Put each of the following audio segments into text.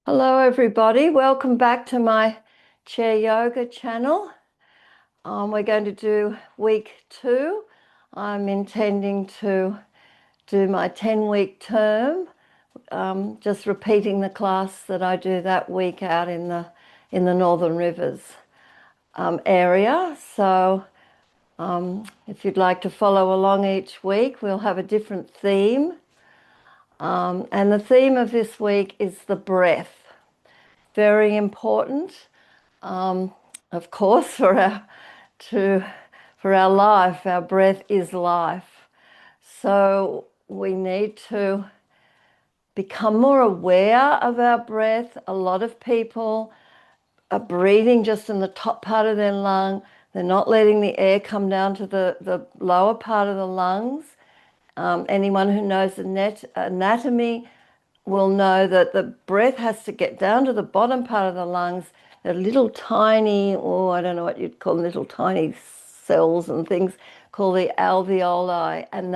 Hello everybody, welcome back to my chair yoga channel. We're going to do week 2. I'm intending to do my 10-week term, just repeating the class that I do that week out in the Northern Rivers area. So if you'd like to follow along each week, we'll have a different theme. And the theme of this week is the breath. Very important, of course, for our life. Our breath is life. So we need to become more aware of our breath. A lot of people are breathing just in the top part of their lung. They're not letting the air come down to the lower part of the lungs. Anyone who knows the anatomy will know that the breath has to get down to the bottom part of the lungs. They're little tiny, or I don't know what you'd call them, little tiny cells and things called the alveoli. And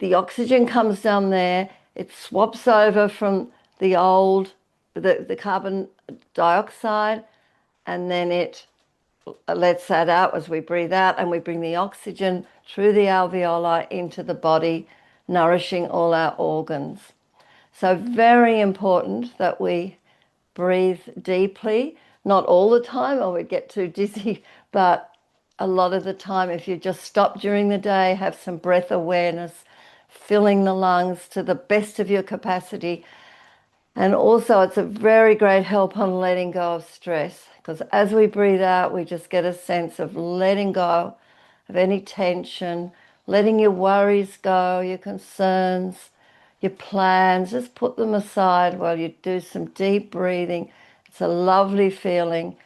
the oxygen comes down there, it swaps over from the carbon dioxide, and then it lets that out as we breathe out, and we bring the oxygen through the alveoli into the body, nourishing all our organs. So very important that we breathe deeply, not all the time or we'd get too dizzy, but a lot of the time, if you just stop during the day, have some breath awareness, filling the lungs to the best of your capacity. And also it's a very great help on letting go of stress, because as we breathe out, we just get a sense of letting go of any tension, letting your worries go, your concerns, your plans, just put them aside while you do some deep breathing. It's a lovely feeling,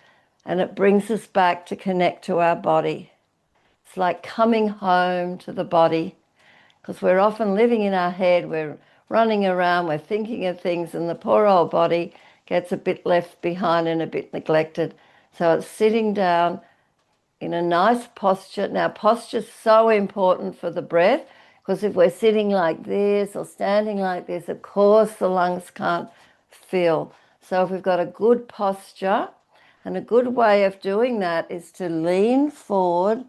and it brings us back to connect to our body. It's like coming home to the body, because we're often living in our head, we're running around, we're thinking of things, and the poor old body gets a bit left behind and a bit neglected. So it's sitting down in a nice posture. Now, posture's so important for the breath, because if we're sitting like this or standing like this, of course the lungs can't fill. So if we've got a good posture, and a good way of doing that is to lean forward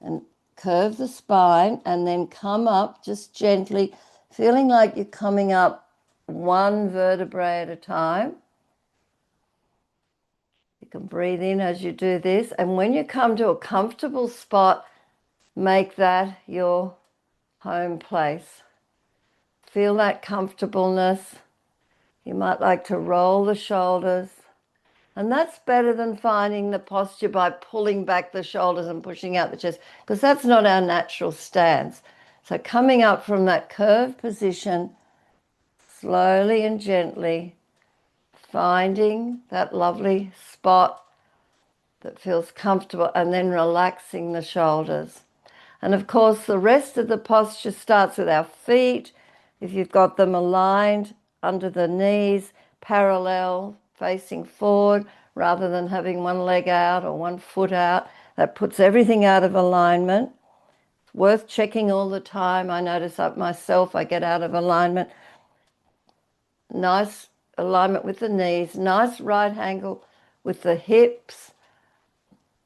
and curve the spine, and then come up just gently, feeling like you're coming up one vertebrae at a time. You can breathe in as you do this, and when you come to a comfortable spot, make that your home place. Feel that comfortableness. You might like to roll the shoulders. And that's better than finding the posture by pulling back the shoulders and pushing out the chest, because that's not our natural stance. So coming up from that curved position, slowly and gently, finding that lovely spot that feels comfortable, and then relaxing the shoulders. And of course, the rest of the posture starts with our feet. If you've got them aligned under the knees, parallel, facing forward, rather than having one leg out or one foot out, that puts everything out of alignment. It's worth checking all the time. I notice that myself, I get out of alignment. Nice alignment with the knees, nice right angle with the hips,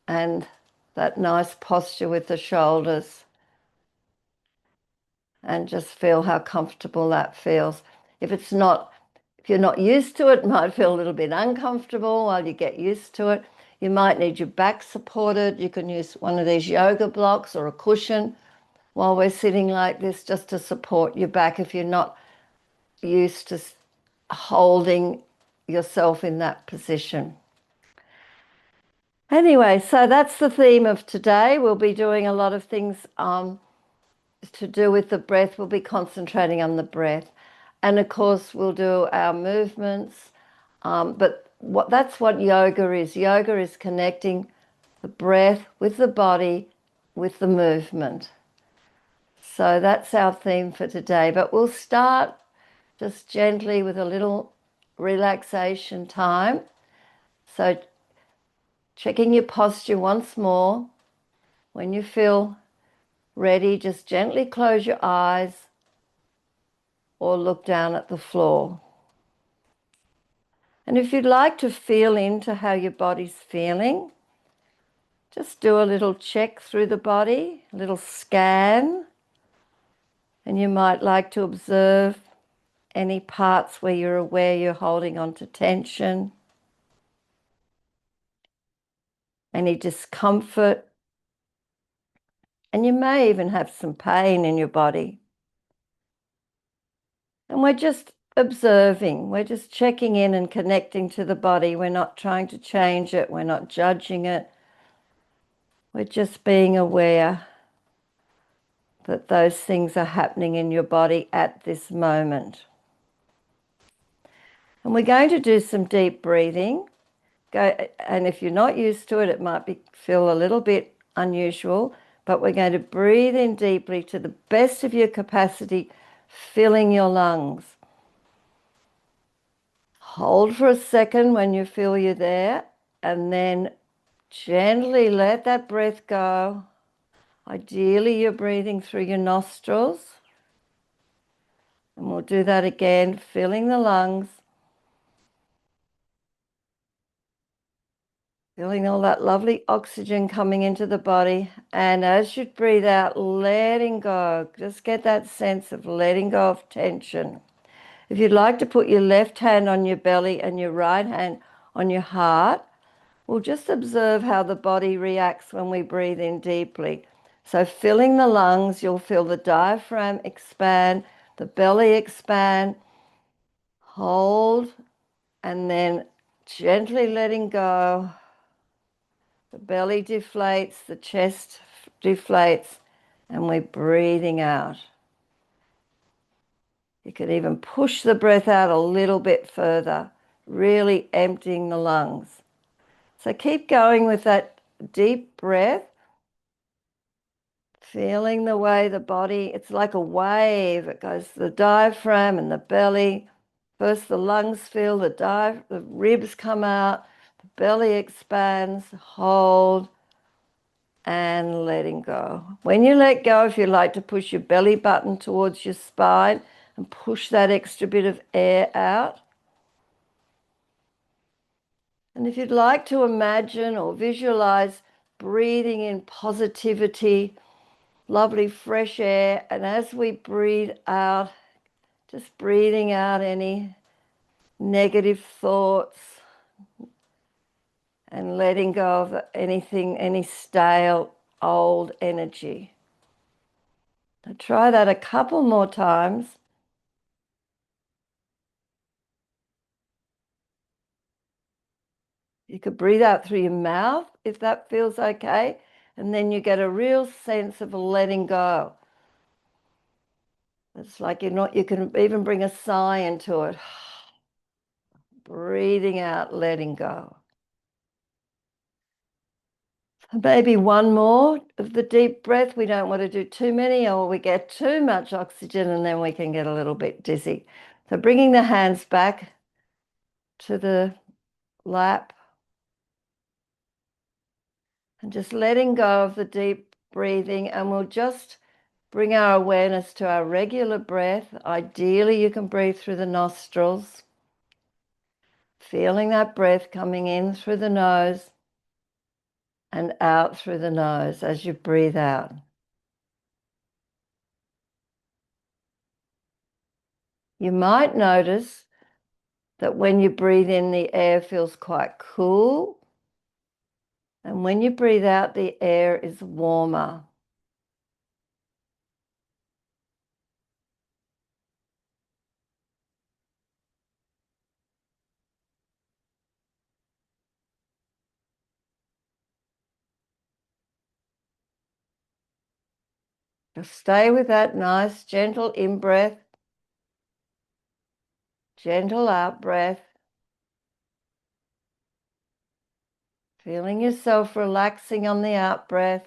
and that nice posture with the shoulders. And just feel how comfortable that feels. If you're not used to it, it might feel a little bit uncomfortable while you get used to it. You might need your back supported. You can use one of these yoga blocks or a cushion while we're sitting like this, just to support your back if you're not used to holding yourself in that position. Anyway, so that's the theme of today. We'll be doing a lot of things to do with the breath. We'll be concentrating on the breath. And of course, we'll do our movements. But that's what yoga is. Yoga is connecting the breath with the body, with the movement. So that's our theme for today. But we'll start just gently with a little relaxation time. So checking your posture once more. When you feel ready, just gently close your eyes or look down at the floor. And if you'd like to feel into how your body's feeling, just do a little check through the body, a little scan. And you might like to observe any parts where you're aware you're holding on to tension, any discomfort, and you may even have some pain in your body. And we're just observing, we're just checking in and connecting to the body. We're not trying to change it, we're not judging it. We're just being aware that those things are happening in your body at this moment. And we're going to do some deep breathing. And if you're not used to it, it might feel a little bit unusual, but we're going to breathe in deeply to the best of your capacity, filling your lungs. Hold for a second when you feel you're there, and then gently let that breath go. Ideally, you're breathing through your nostrils. And we'll do that again, filling the lungs, feeling all that lovely oxygen coming into the body. And as you breathe out, letting go. Just get that sense of letting go of tension. If you'd like to put your left hand on your belly and your right hand on your heart, we'll just observe how the body reacts when we breathe in deeply. So filling the lungs, you'll feel the diaphragm expand, the belly expand, hold, and then gently letting go. The belly deflates, the chest deflates, and we're breathing out. You could even push the breath out a little bit further, really emptying the lungs. So keep going with that deep breath, feeling the way the body, it's like a wave. It goes to the diaphragm and the belly. First the lungs fill, the ribs come out, the belly expands, hold, and letting go. When you let go, if you like to push your belly button towards your spine and push that extra bit of air out. And if you'd like to imagine or visualize breathing in positivity, lovely fresh air, and as we breathe out, just breathing out any negative thoughts and letting go of anything, any stale old energy. So try that a couple more times. You could breathe out through your mouth if that feels okay, and then you get a real sense of letting go. It's like you can even bring a sigh into it. Breathing out, letting go. Maybe one more of the deep breath. We don't want to do too many or we get too much oxygen and then we can get a little bit dizzy. So bringing the hands back to the lap and just letting go of the deep breathing, and we'll just bring our awareness to our regular breath. Ideally, you can breathe through the nostrils, feeling that breath coming in through the nose and out through the nose as you breathe out. You might notice that when you breathe in, the air feels quite cool. And when you breathe out, the air is warmer. Just stay with that nice, gentle in-breath, gentle out-breath. Feeling yourself relaxing on the out-breath.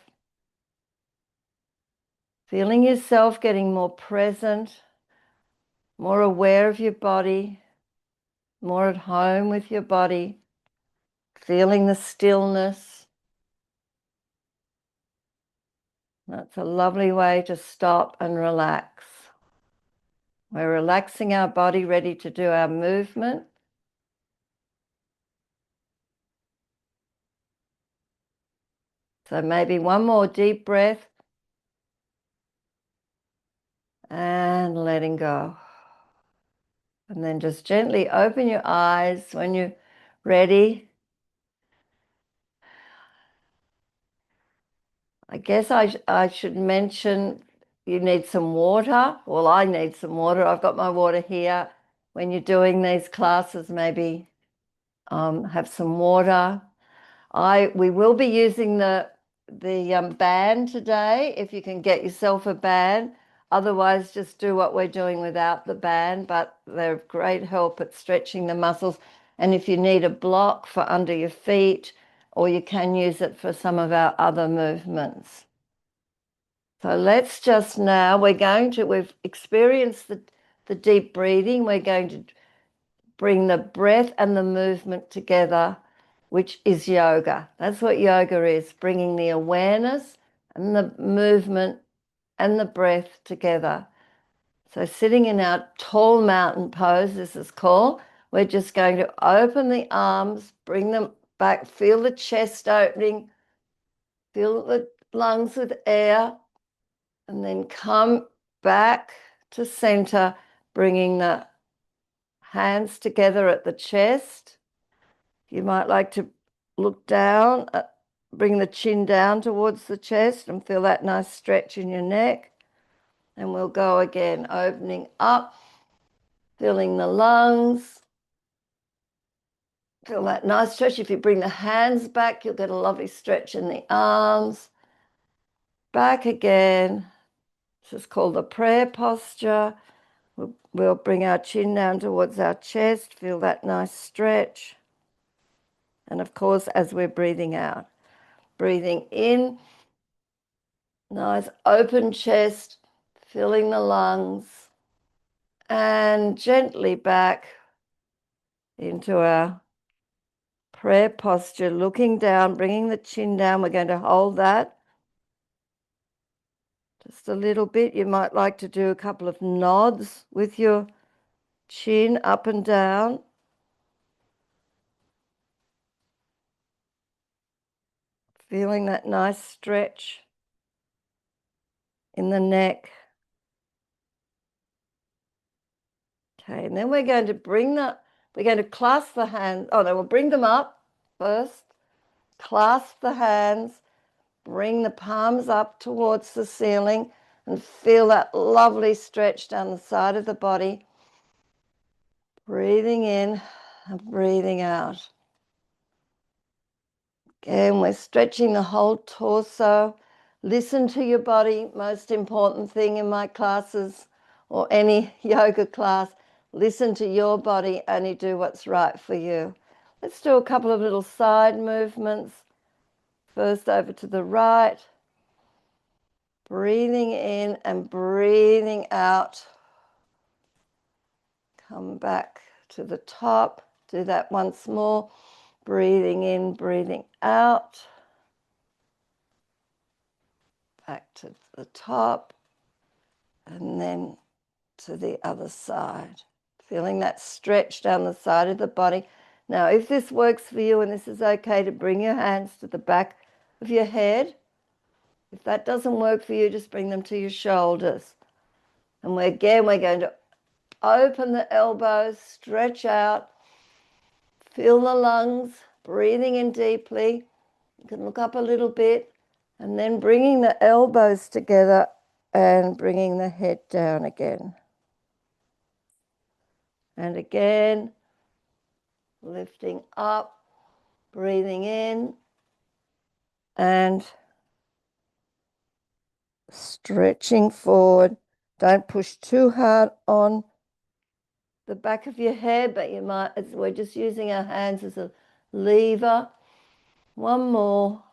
Feeling yourself getting more present, more aware of your body, more at home with your body. Feeling the stillness. That's a lovely way to stop and relax. We're relaxing our body, ready to do our movement. So maybe one more deep breath and letting go. And then just gently open your eyes when you're ready. I guess I should mention you need some water. Well, I need some water. I've got my water here. When you're doing these classes, maybe have some water. We will be using the band today, if you can get yourself a band. Otherwise, just do what we're doing without the band, but they're great help at stretching the muscles. And if you need a block for under your feet, or you can use it for some of our other movements. So let's just now, we've experienced the deep breathing. We're going to bring the breath and the movement together, which is yoga. That's what yoga is, bringing the awareness and the movement and the breath together. So sitting in our tall mountain pose, this is called, we're just going to open the arms, bring them back, feel the chest opening, fill the lungs with air, and then come back to center, bringing the hands together at the chest. You might like to look down, bring the chin down towards the chest and feel that nice stretch in your neck. And we'll go again, opening up, filling the lungs. Feel that nice stretch. If you bring the hands back, you'll get a lovely stretch in the arms. Back again. This is called the prayer posture. We'll bring our chin down towards our chest, feel that nice stretch. And of course, as we're breathing out, breathing in, nice open chest, filling the lungs, and gently back into our prayer posture, looking down, bringing the chin down. We're going to hold that just a little bit. You might like to do a couple of nods with your chin up and down. Feeling that nice stretch in the neck. Okay, and then we're going to clasp the hands. Oh no, we'll bring them up first. Clasp the hands, bring the palms up towards the ceiling and feel that lovely stretch down the side of the body. Breathing in and breathing out. Again, we're stretching the whole torso. Listen to your body. Most important thing in my classes or any yoga class, listen to your body, only do what's right for you. Let's do a couple of little side movements. First over to the right. Breathing in and breathing out. Come back to the top. Do that once more. Breathing in, breathing out. Back to the top. And then to the other side. Feeling that stretch down the side of the body. Now, if this works for you and this is okay to bring your hands to the back of your head, if that doesn't work for you, just bring them to your shoulders. And we're going to open the elbows, stretch out, fill the lungs, breathing in deeply. You can look up a little bit and then bringing the elbows together and bringing the head down again. And again, lifting up, breathing in and stretching forward. Don't push too hard on the back of your head, but we're just using our hands as a lever. One more.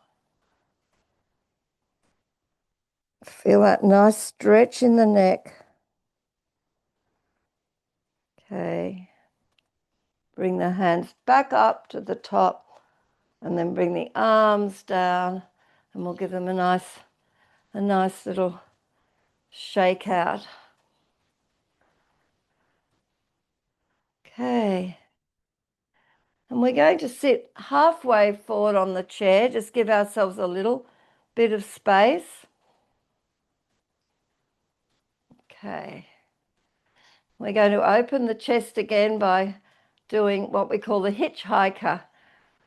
Feel that nice stretch in the neck. Okay. Bring the hands back up to the top and then bring the arms down and we'll give them a nice little shake out. Okay. And we're going to sit halfway forward on the chair. Just give ourselves a little bit of space. Okay. We're going to open the chest again by doing what we call the hitchhiker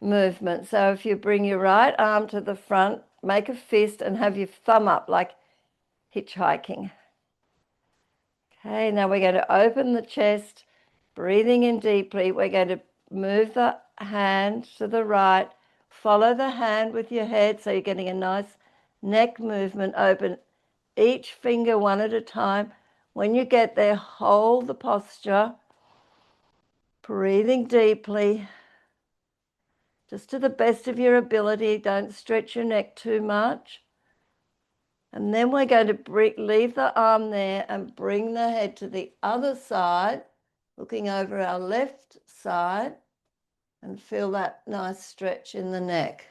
movement. So if you bring your right arm to the front, make a fist and have your thumb up like hitchhiking. Okay, now we're going to open the chest, breathing in deeply. We're going to move the hand to the right, follow the hand with your head so you're getting a nice neck movement. Open each finger one at a time. When you get there, hold the posture, breathing deeply, just to the best of your ability. Don't stretch your neck too much. And then we're going to leave the arm there and bring the head to the other side, looking over our left side, and feel that nice stretch in the neck.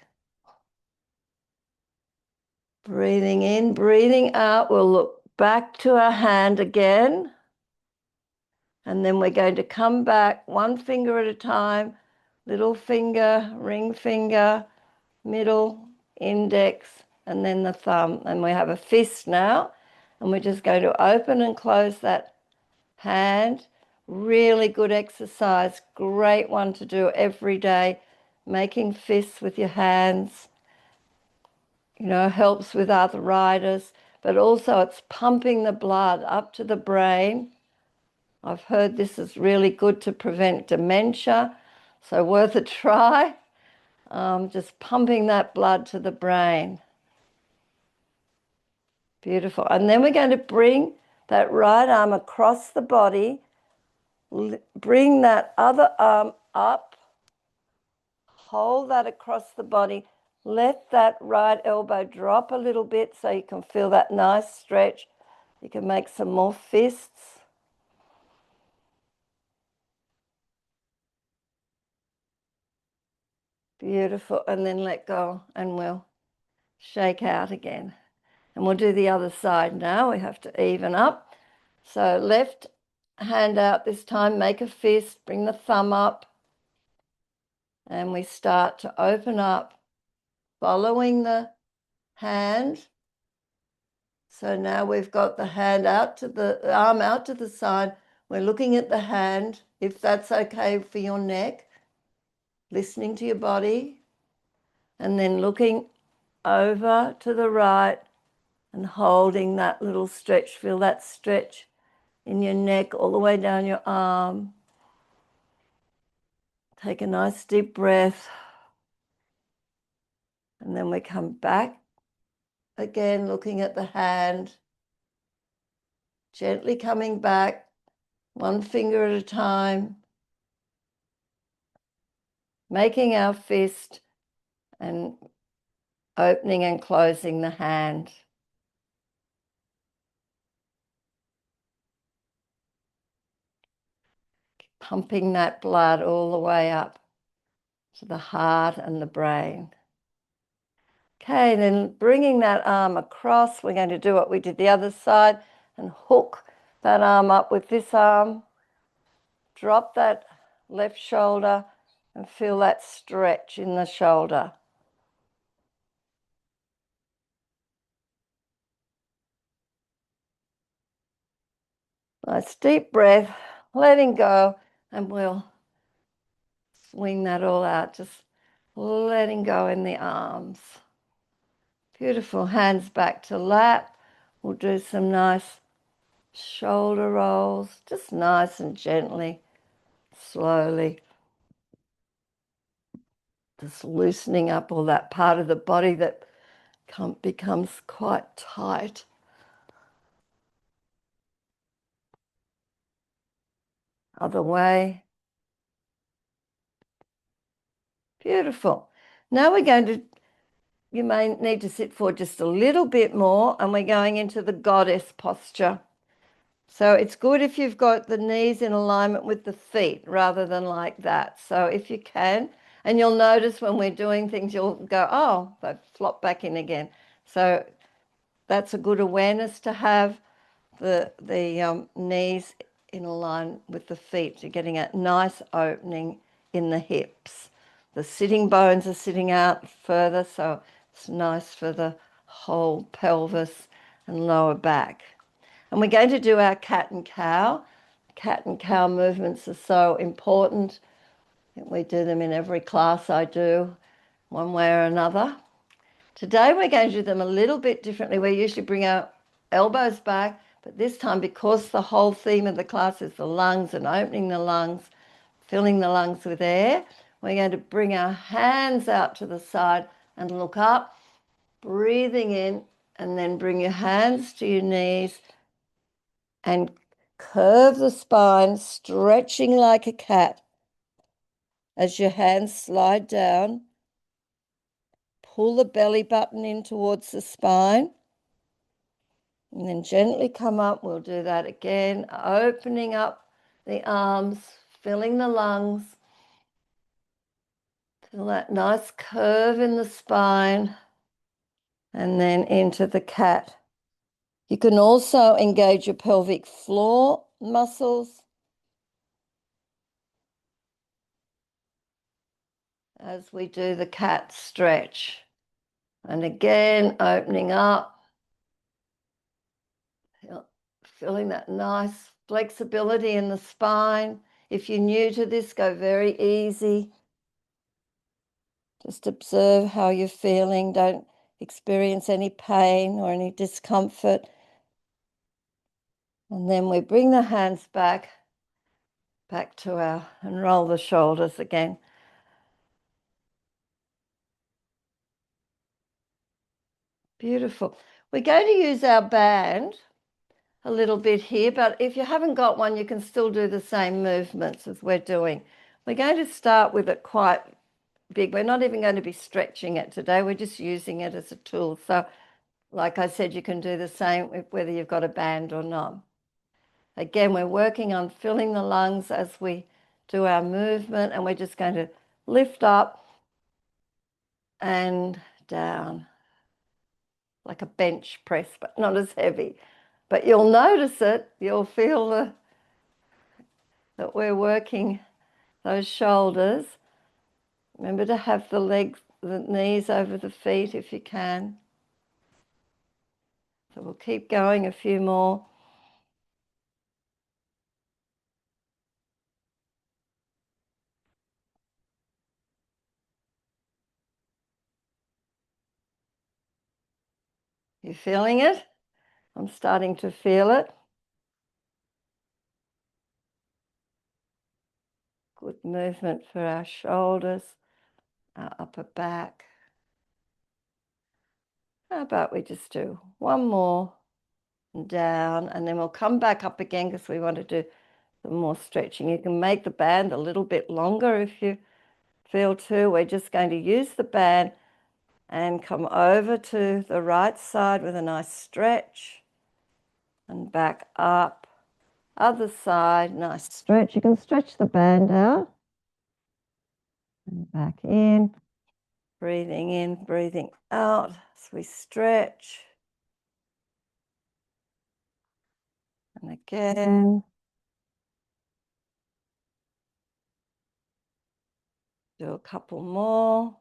Breathing in, breathing out. We'll look back to our hand again. And then we're going to come back one finger at a time, little finger, ring finger, middle, index, and then the thumb. And we have a fist now. And we're just going to open and close that hand. Really good exercise. Great one to do every day. Making fists with your hands, helps with arthritis, but also it's pumping the blood up to the brain. I've heard this is really good to prevent dementia, so worth a try. Just pumping that blood to the brain. Beautiful. And then we're going to bring that right arm across the body, bring that other arm up, hold that across the body, let that right elbow drop a little bit so you can feel that nice stretch. You can make some more fists. Beautiful. And then let go and we'll shake out again. And we'll do the other side now. We have to even up. So left hand out this time, make a fist, bring the thumb up. And we start to open up, following the hand. So now we've got the hand out to the arm out to the side. We're looking at the hand, if that's okay for your neck, listening to your body, and then looking over to the right and holding that little stretch. Feel that stretch in your neck all the way down your arm. Take a nice deep breath. And then we come back again, looking at the hand, gently coming back, one finger at a time, making our fist and opening and closing the hand. Pumping that blood all the way up to the heart and the brain. Okay, then bringing that arm across, we're going to do what we did the other side and hook that arm up with this arm. Drop that left shoulder and feel that stretch in the shoulder. Nice deep breath, letting go, and we'll swing that all out, just letting go in the arms. Beautiful. Hands back to lap. We'll do some nice shoulder rolls, just nice and gently, slowly. Just loosening up all that part of the body that becomes quite tight. Other way. Beautiful. Now we're going to, you may need to sit forward just a little bit more, and we're going into the goddess posture. So it's good if you've got the knees in alignment with the feet rather than like that. So if you can, and you'll notice when we're doing things, you'll go, oh, they flop back in again. So that's a good awareness to have, the knees in line with the feet. You're getting a nice opening in the hips. The sitting bones are sitting out further, so it's nice for the whole pelvis and lower back. And we're going to do our cat and cow. Cat and cow movements are so important. We do them in every class I do, one way or another. Today we're going to do them a little bit differently. We usually bring our elbows back, but this time, because the whole theme of the class is the lungs and opening the lungs, filling the lungs with air, we're going to bring our hands out to the side and look up, breathing in, and then bring your hands to your knees and curve the spine, stretching like a cat as your hands slide down. Pull the belly button in towards the spine and then gently come up. We'll do that again, opening up the arms, filling the lungs. Feel that nice curve in the spine and then into the cat. You can also engage your pelvic floor muscles as we do the cat stretch. And again, opening up, feeling that nice flexibility in the spine. If you're new to this, go very easy. Just observe how you're feeling. Don't experience any pain or any discomfort. And then we bring the hands back to and roll the shoulders again. Beautiful. We're going to use our band a little bit here, but if you haven't got one, you can still do the same movements as we're doing. We're going to start with it quite big. We're not even going to be stretching it today. We're just using it as a tool. So like I said, you can do the same whether you've got a band or not. Again, we're working on filling the lungs as we do our movement, and we're just going to lift up and down like a bench press, but not as heavy. But you'll notice it. You'll feel that we're working those shoulders. Remember to have the legs, the knees over the feet if you can. So we'll keep going a few more. You feeling it? I'm starting to feel it. Good movement for our shoulders, our upper back. How about we just do one more and down, and then we'll come back up again because we want to do some more stretching. You can make the band a little bit longer if you feel to. We're just going to use the band and come over to the right side with a nice stretch and back up. Other side, nice stretch. You can stretch the band out and back in. Breathing in, breathing out as we stretch. And again. Do a couple more.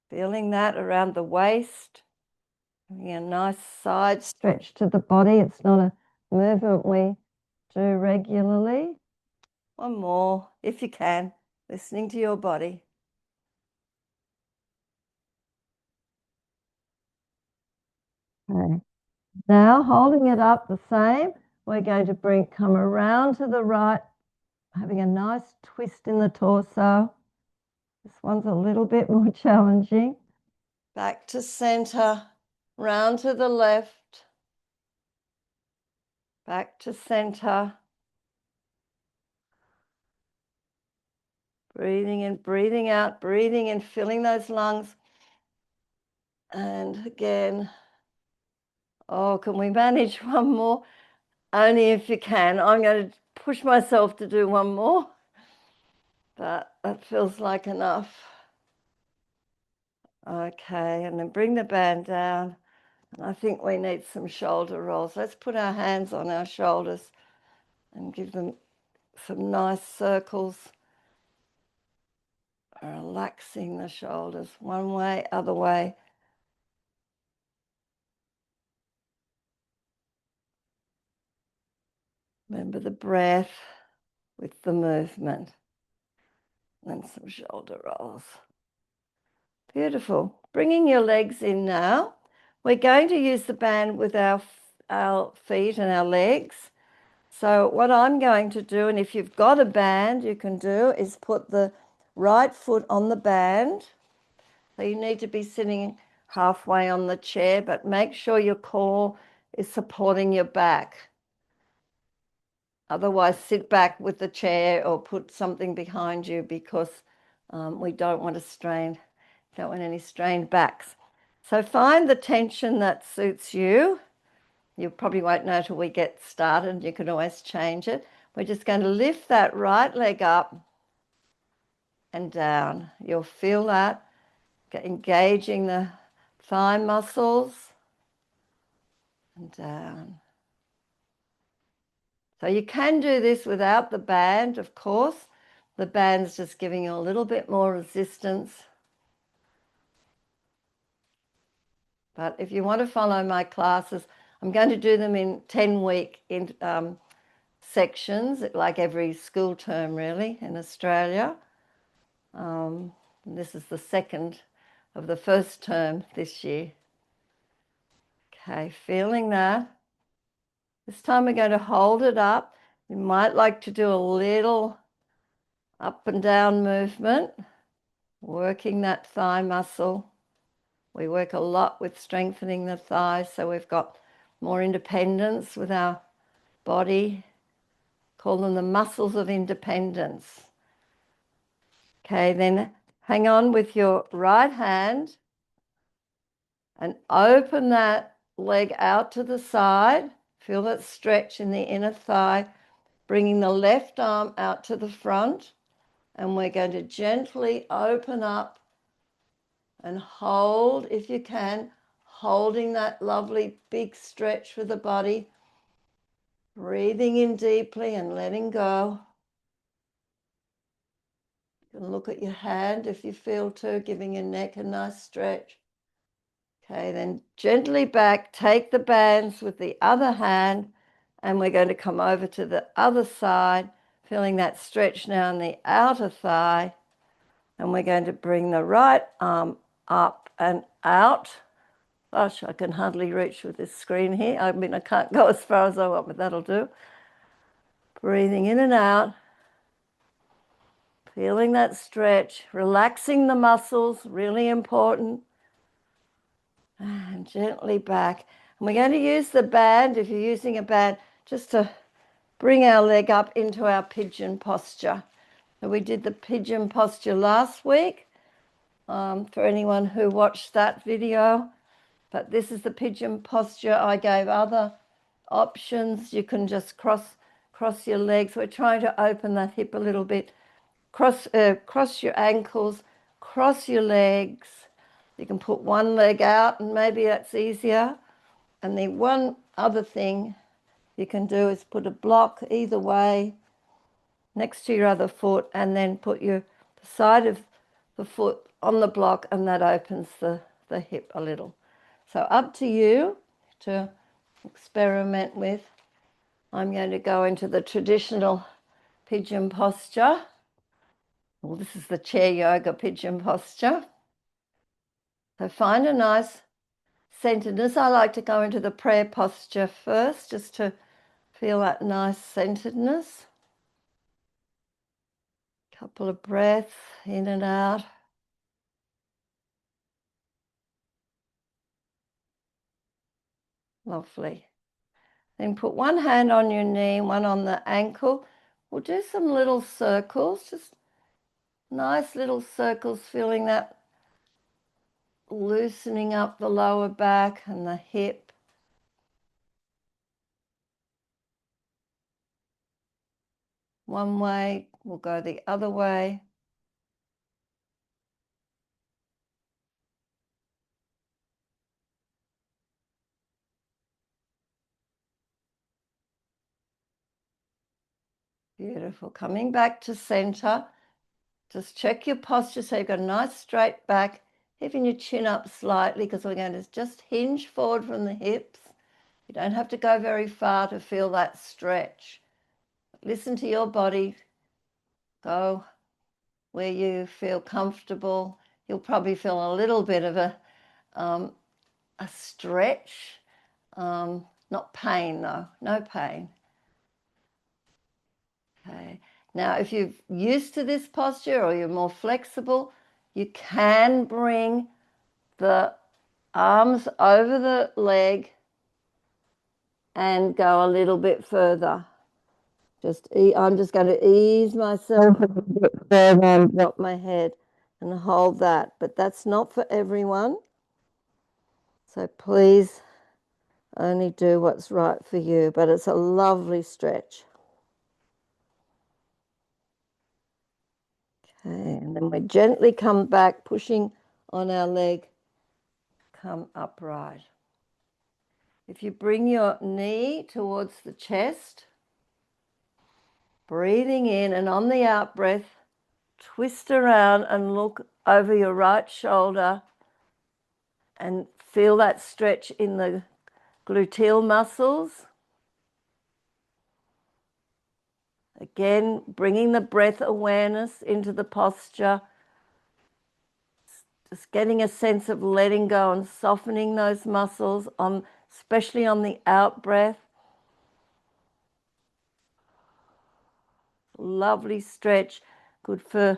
Feeling that around the waist. Having a nice side stretch to the body. It's not a movement we do regularly. One more, if you can, listening to your body. Okay. Now, holding it up the same, we're going to come around to the right, having a nice twist in the torso. This one's a little bit more challenging. Back to center, round to the left, back to center. Breathing in, breathing out, breathing in, filling those lungs. And again, oh, can we manage one more? Only if you can. I'm going to push myself to do one more, but that feels like enough. Okay, and then bring the band down. And I think we need some shoulder rolls. Let's put our hands on our shoulders and give them some nice circles. Relaxing the shoulders one way, other way. Remember the breath with the movement. And some shoulder rolls. Beautiful. Bringing your legs in now. We're going to use the band with our feet and our legs. So what I'm going to do, and if you've got a band, you can do, is put the right foot on the band. So you need to be sitting halfway on the chair, but make sure your core is supporting your back. Otherwise, sit back with the chair or put something behind you, because we don't want any strained backs. So find the tension that suits you. You probably won't know till we get started. You can always change it. We're just going to lift that right leg up and down. You'll feel that engaging the thigh muscles and down. So you can do this without the band, of course. The band's just giving you a little bit more resistance. But if you want to follow my classes, I'm going to do them in 10-week sections, like every school term really in Australia. This is the second of the first term this year. Okay, feeling that. This time we're going to hold it up. You might like to do a little up and down movement, working that thigh muscle. We work a lot with strengthening the thighs, so we've got more independence with our body. Call them the muscles of independence. Okay, then hang on with your right hand and open that leg out to the side. Feel that stretch in the inner thigh, bringing the left arm out to the front. And we're going to gently open up and hold, if you can, holding that lovely big stretch for the body. Breathing in deeply and letting go. You can look at your hand if you feel to, giving your neck a nice stretch. Okay, then gently back, take the bands with the other hand, and we're going to come over to the other side, feeling that stretch now in the outer thigh. And we're going to bring the right arm up and out. Gosh, I can hardly reach with this screen here. I mean, I can't go as far as I want, but that'll do. Breathing in and out. Feeling that stretch, relaxing the muscles, really important. And gently back. And we're going to use the band, if you're using a band, just to bring our leg up into our pigeon posture. So we did the pigeon posture last week, for anyone who watched that video. But this is the pigeon posture. I gave other options. You can just cross your legs. We're trying to open that hip a little bit. Cross your ankles, cross your legs. You can put one leg out, and maybe that's easier. And the one other thing you can do is put a block either way next to your other foot, and then put the side of the foot on the block, and that opens the hip a little. So up to you to experiment with. I'm going to go into the traditional pigeon posture. Well, this is the chair yoga pigeon posture. So find a nice centeredness. I like to go into the prayer posture first, just to feel that nice centeredness. Couple of breaths in and out. Lovely. Then put one hand on your knee, one on the ankle. We'll do some little circles, just nice little circles, feeling that loosening up the lower back and the hip. One way, we'll go the other way. Beautiful. Coming back to center. Just check your posture so you've got a nice straight back, even your chin up slightly, because we're going to just hinge forward from the hips. You don't have to go very far to feel that stretch. listen to your body. Go where you feel comfortable. You'll probably feel a little bit of a stretch. Not pain though, no pain. Okay. Now, if you're used to this posture or you're more flexible, you can bring the arms over the leg and go a little bit further. I'm just going to ease myself a bit further and drop my head and hold that. But that's not for everyone. So please only do what's right for you. But it's a lovely stretch. Okay, and then we gently come back, pushing on our leg, come upright. If you bring your knee towards the chest, breathing in, and on the out breath, twist around and look over your right shoulder and feel that stretch in the gluteal muscles. Again, bringing the breath awareness into the posture, just getting a sense of letting go and softening those muscles, especially on the out breath. Lovely stretch, good for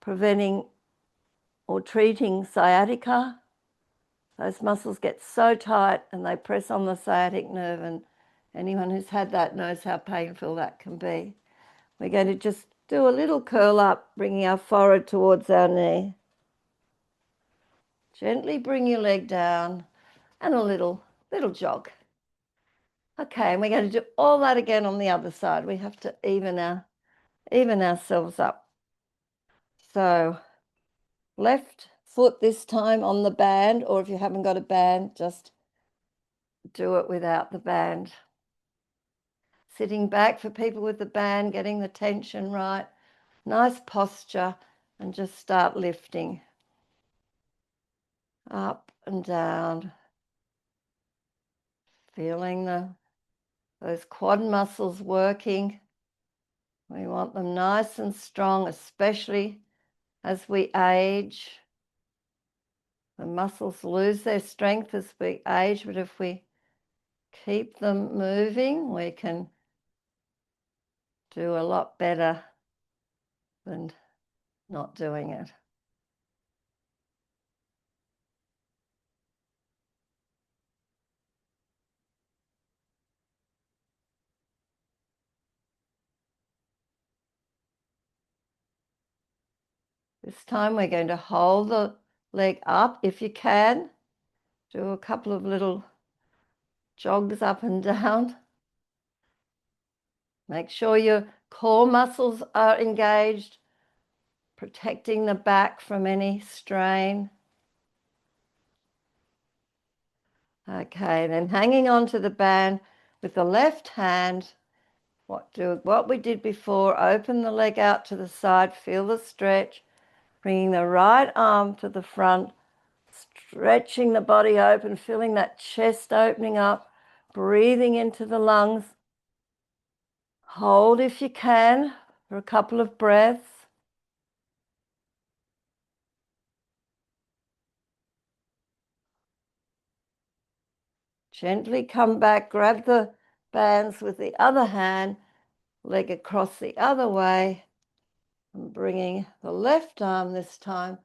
preventing or treating sciatica. Those muscles get so tight and they press on the sciatic nerve, and anyone who's had that knows how painful that can be. We're going to just do a little curl up, bringing our forehead towards our knee. Gently bring your leg down and a little jog. Okay, and we're going to do all that again on the other side. We have to even ourselves up. So left foot this time on the band, or if you haven't got a band, just do it without the band. Sitting back for people with the band, getting the tension right. Nice posture, and just start lifting. Up and down. Feeling those quad muscles working. We want them nice and strong, especially as we age. The muscles lose their strength as we age, but if we keep them moving, we can do a lot better than not doing it. This time we're going to hold the leg up if you can. Do a couple of little jogs up and down. Make sure your core muscles are engaged, protecting the back from any strain. Okay, then hanging on to the band with the left hand, what we did before, open the leg out to the side, feel the stretch, bringing the right arm to the front, stretching the body open, feeling that chest opening up, breathing into the lungs. Hold if you can for a couple of breaths. Gently come back, grab the bands with the other hand, leg across the other way, and bringing the left arm this time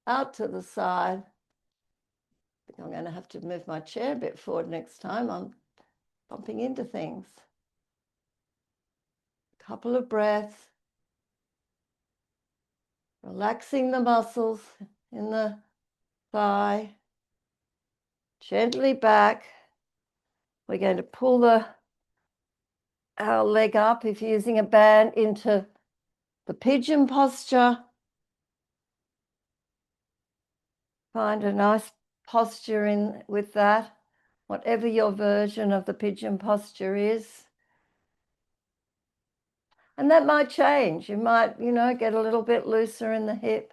out to the side. I think I'm going to have to move my chair a bit forward next time. I'm bumping into things. Couple of breaths. Relaxing the muscles in the thigh. Gently back. We're going to pull our leg up, if you're using a band, into the pigeon posture. Find a nice posture in with that, whatever your version of the pigeon posture is. And that might change. You might, get a little bit looser in the hip.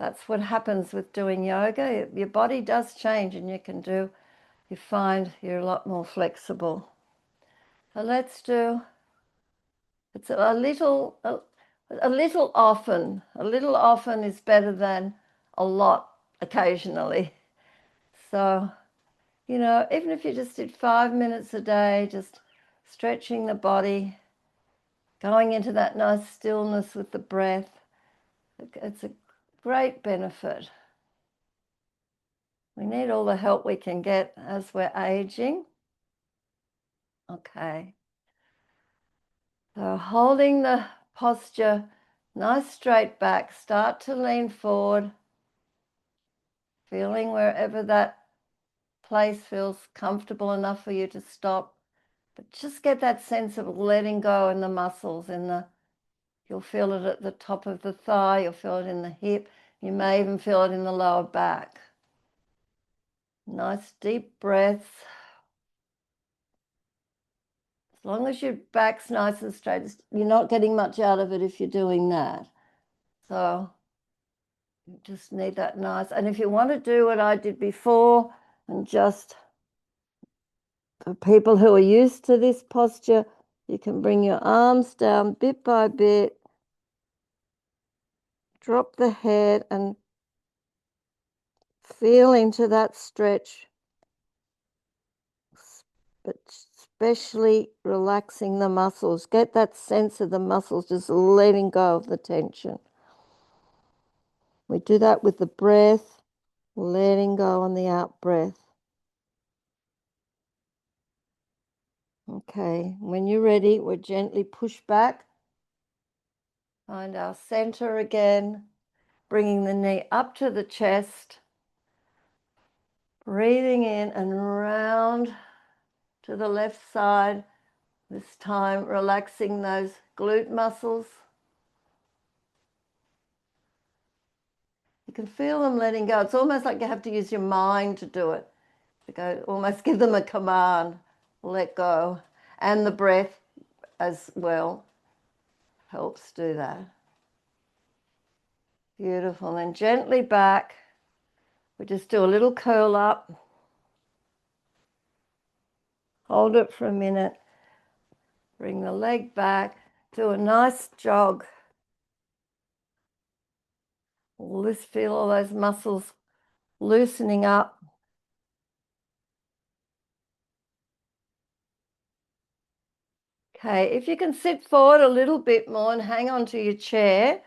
That's what happens with doing yoga. Your body does change, and you find you're a lot more flexible. So let's do It's a little often. A little often is better than a lot occasionally. So, even if you just did 5 minutes a day, just stretching the body, going into that nice stillness with the breath, it's a great benefit. We need all the help we can get as we're aging. Okay. So holding the posture, nice straight back, start to lean forward, feeling wherever that place feels comfortable enough for you to stop. But just get that sense of letting go in the muscles, you'll feel it at the top of the thigh, you'll feel it in the hip, you may even feel it in the lower back. Nice deep breaths. As long as your back's nice and straight, you're not getting much out of it if you're doing that. So you just need that nice. And if you want to do what I did before, and just for people who are used to this posture, you can bring your arms down bit by bit, drop the head and feel into that stretch, but especially relaxing the muscles. Get that sense of the muscles just letting go of the tension. We do that with the breath, letting go on the out breath. Okay, when you're ready, we gently push back, find our center again, bringing the knee up to the chest, breathing in and round to the left side, this time relaxing those glute muscles. You can feel them letting go. It's almost like you have to use your mind to do it, to go, almost give them a command, let go. And the breath as well helps do that. Beautiful. And gently back. We just do a little curl up. Hold it for a minute. Bring the leg back. Do a nice jog. Feel all those muscles loosening up. Okay, if you can sit forward a little bit more and hang on to your chair,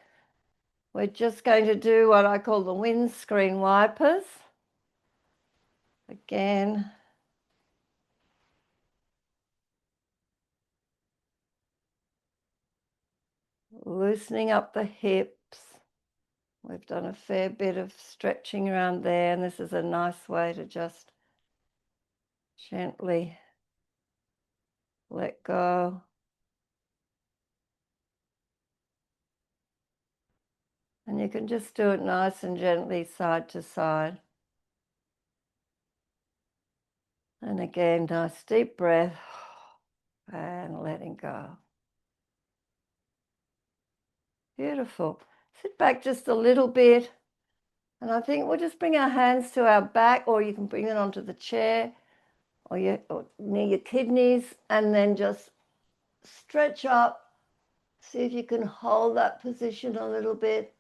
we're just going to do what I call the windscreen wipers. Again, loosening up the hips. We've done a fair bit of stretching around there, and this is a nice way to just gently let go. And you can just do it nice and gently side to side. And again, nice deep breath and letting go. Beautiful. Sit back just a little bit. And I think we'll just bring our hands to our back, or you can bring it onto the chair or near your kidneys, and then just stretch up. See if you can hold that position a little bit,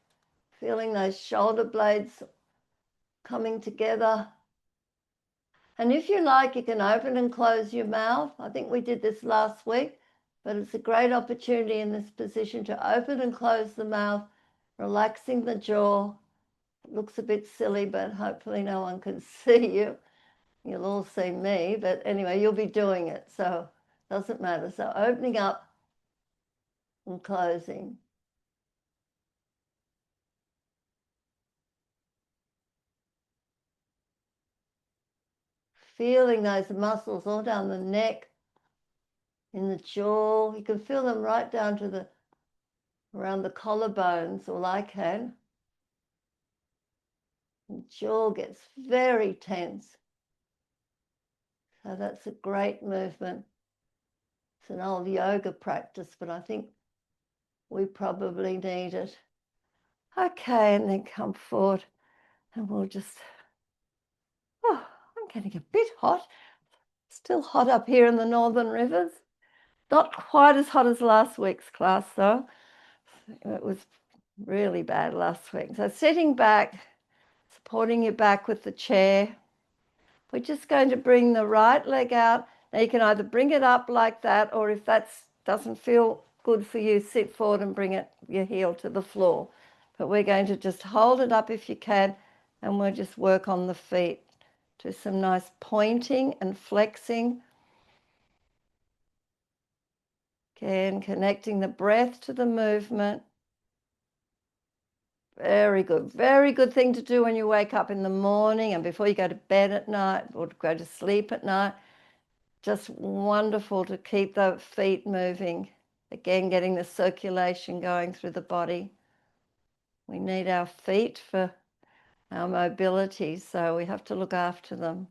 feeling those shoulder blades coming together. And if you like, you can open and close your mouth. I think we did this last week, but it's a great opportunity in this position to open and close the mouth, relaxing the jaw. It looks a bit silly, but hopefully no one can see you. You'll all see me, but anyway, you'll be doing it, so it doesn't matter. So opening up and closing. Feeling those muscles all down the neck, in the jaw. You can feel them right down to around the collarbones, all I can. The jaw gets very tense. So that's a great movement. It's an old yoga practice, but I think we probably need it. Okay, and then come forward and we'll just, I'm getting a bit hot. Still hot up here in the Northern Rivers. Not quite as hot as last week's class though. It was really bad last week. So sitting back, supporting your back with the chair. We're just going to bring the right leg out. Now you can either bring it up like that, or if that doesn't feel good for you, sit forward and bring your heel to the floor. But we're going to just hold it up if you can, and we'll just work on the feet. Do some nice pointing and flexing. Again, connecting the breath to the movement. Very good. Very good thing to do when you wake up in the morning and before you go to bed at night or to go to sleep at night. Just wonderful to keep the feet moving. Again, getting the circulation going through the body. We need our feet for our mobility, so we have to look after them.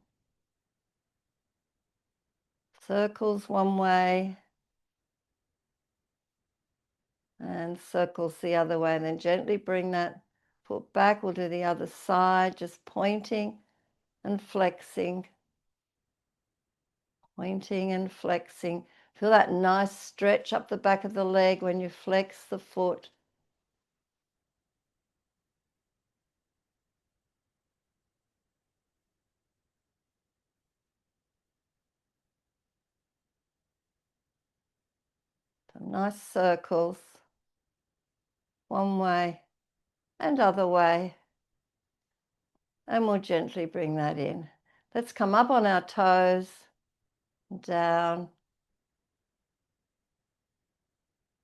Circles one way and circles the other way, and then gently bring that foot back. We'll do the other side, just pointing and flexing. Pointing and flexing. Feel that nice stretch up the back of the leg when you flex the foot. Some nice circles. One way and other way. And we'll gently bring that in. Let's come up on our toes, down.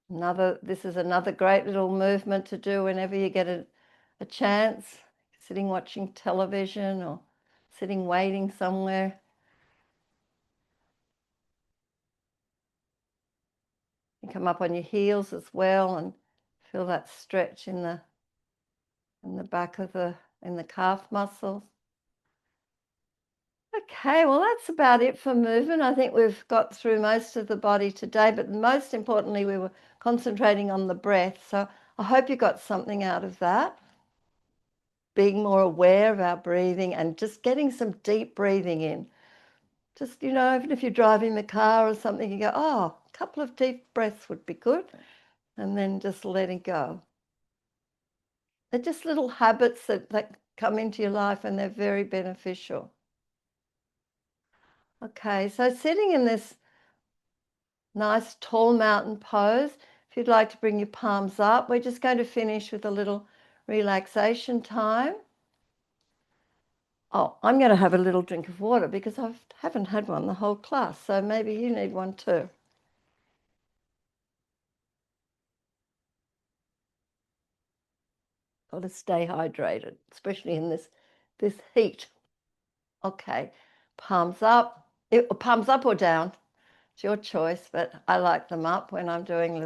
This is another great little movement to do whenever you get a chance, sitting watching television or sitting waiting somewhere. You come up on your heels as well and feel that stretch in the back of in the calf muscles. Okay, well, that's about it for movement. I think we've got through most of the body today, but most importantly, we were concentrating on the breath. So I hope you got something out of that. Being more aware of our breathing and just getting some deep breathing in. Just, even if you're driving the car or something, you go, oh, a couple of deep breaths would be good. And then just letting go. They're just little habits that come into your life and they're very beneficial. Okay, so sitting in this nice tall mountain pose, if you'd like to bring your palms up, we're just going to finish with a little relaxation time. Oh, I'm going to have a little drink of water because I haven't had one the whole class, so maybe you need one too. Got to stay hydrated, especially in this heat. Okay, palms up or down. It's your choice, but I like them up when I'm doing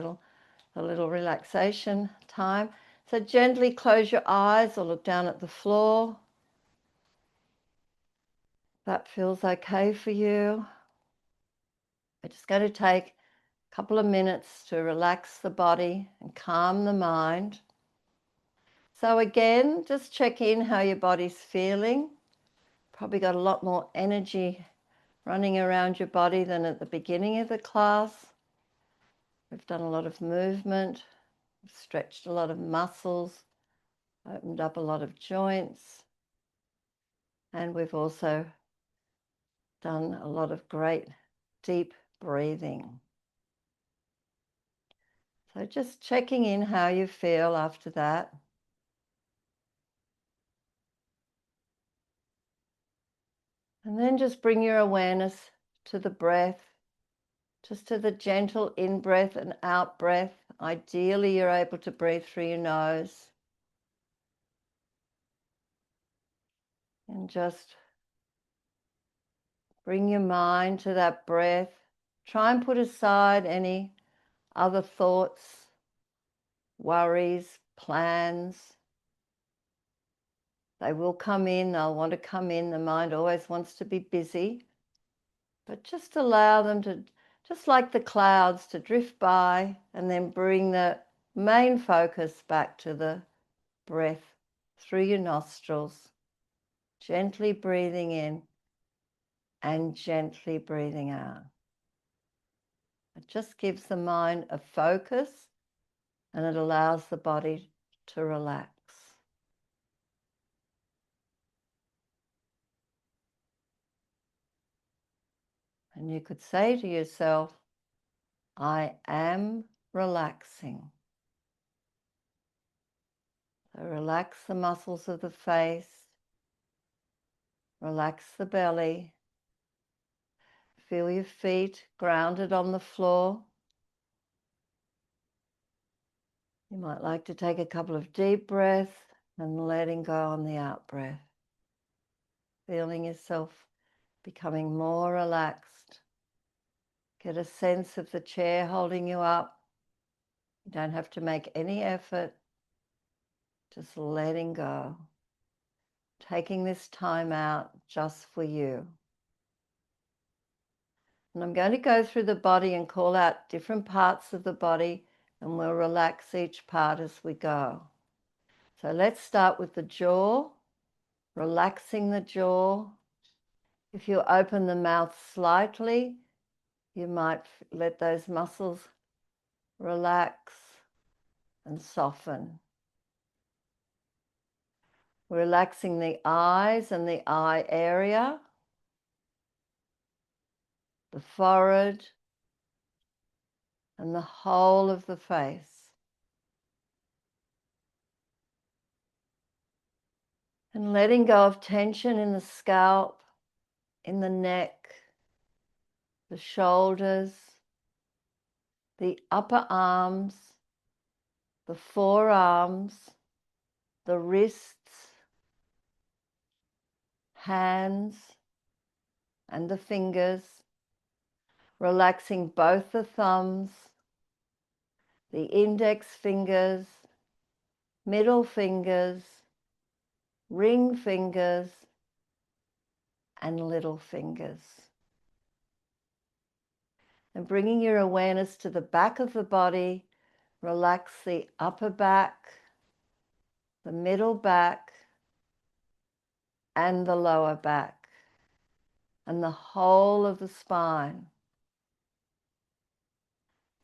a little relaxation time. So gently close your eyes or look down at the floor. That feels okay for you. We're just going to take a couple of minutes to relax the body and calm the mind. So again, just check in how your body's feeling. Probably got a lot more energy running around your body than at the beginning of the class. We've done a lot of movement, stretched a lot of muscles, opened up a lot of joints, and we've also done a lot of great deep breathing. So just checking in how you feel after that. And then just bring your awareness to the breath, just to the gentle in-breath and out-breath. Ideally, you're able to breathe through your nose. And just bring your mind to that breath. Try and put aside any other thoughts, worries, plans. They will come in, they'll want to come in. The mind always wants to be busy. But just allow them to, just like the clouds, to drift by and then bring the main focus back to the breath through your nostrils. Gently breathing in and gently breathing out. It just gives the mind a focus and it allows the body to relax. And you could say to yourself, I am relaxing. So relax the muscles of the face, relax the belly, feel your feet grounded on the floor. You might like to take a couple of deep breaths and letting go on the out breath. Feeling yourself becoming more relaxed. Get a sense of the chair holding you up. You don't have to make any effort. Just letting go. Taking this time out just for you. And I'm going to go through the body and call out different parts of the body, and we'll relax each part as we go. So let's start with the jaw, relaxing the jaw. If you open the mouth slightly, you might let those muscles relax and soften. Relaxing the eyes and the eye area, the forehead, and the whole of the face. And letting go of tension in the scalp, in the neck, the shoulders, the upper arms, the forearms, the wrists, hands, and the fingers. Relaxing both the thumbs, the index fingers, middle fingers, ring fingers, and little fingers. And bringing your awareness to the back of the body, relax the upper back, the middle back, and the lower back, and the whole of the spine.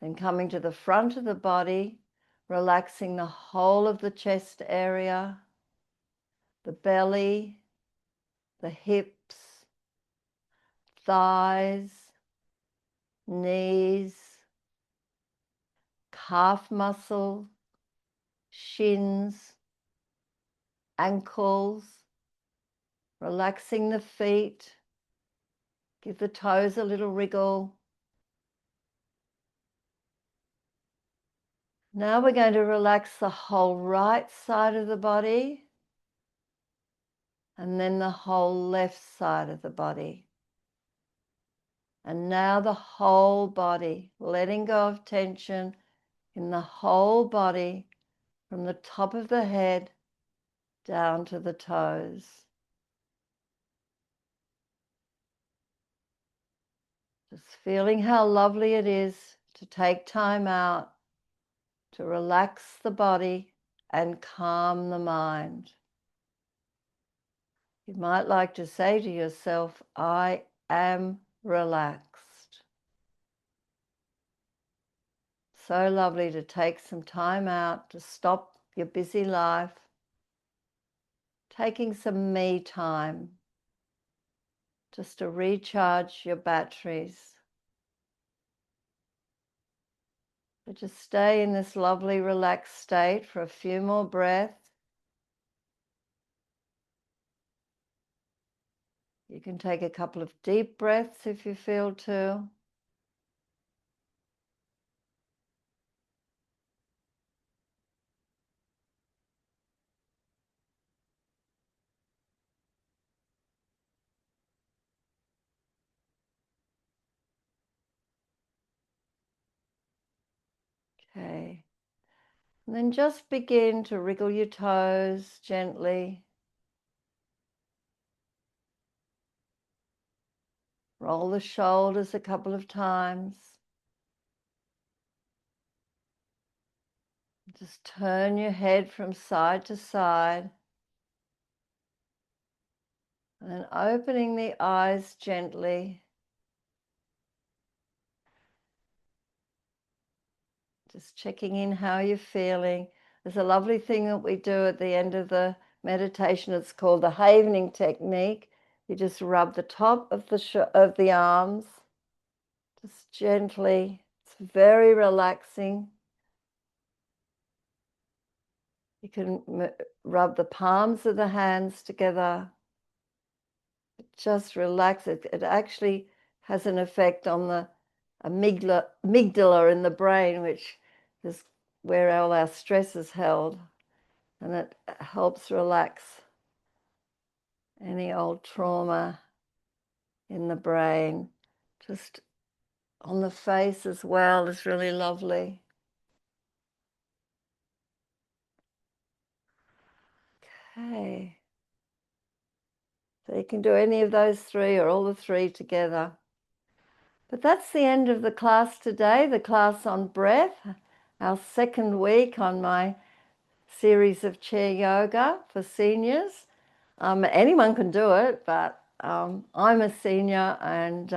Then coming to the front of the body, relaxing the whole of the chest area, the belly, the hips, thighs, knees, calf muscle, shins, ankles, relaxing the feet. Give the toes a little wriggle. Now we're going to relax the whole right side of the body and then the whole left side of the body. And now the whole body, letting go of tension in the whole body from the top of the head down to the toes. Just feeling how lovely it is to take time out to relax the body and calm the mind. You might like to say to yourself, I am relaxed. So lovely to take some time out to stop your busy life, taking some me time just to recharge your batteries. So just stay in this lovely relaxed state for a few more breaths. You can take a couple of deep breaths if you feel to. Okay. And then just begin to wriggle your toes gently. Roll the shoulders a couple of times. Just turn your head from side to side. And then opening the eyes gently. Just checking in how you're feeling. There's a lovely thing that we do at the end of the meditation. It's called the Havening technique. You just rub the top of the arms, just gently. It's very relaxing. You can rub the palms of the hands together. Just relax it. It actually has an effect on the amygdala in the brain, which is where all our stress is held. And it helps relax any old trauma in the brain. Just on the face as well is really lovely. Okay. So you can do any of those three or all the three together. But that's the end of the class today, the class on breath, our second week on my series of chair yoga for seniors. Anyone can do it, but I'm a senior and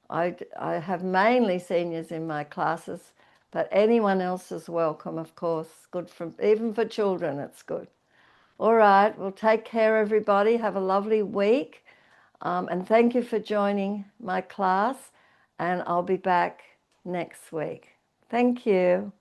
I have mainly seniors in my classes, but anyone else is welcome, of course. Good for, even for children, it's good. All right, well, take care, everybody. Have a lovely week. And thank you for joining my class. And I'll be back next week. Thank you.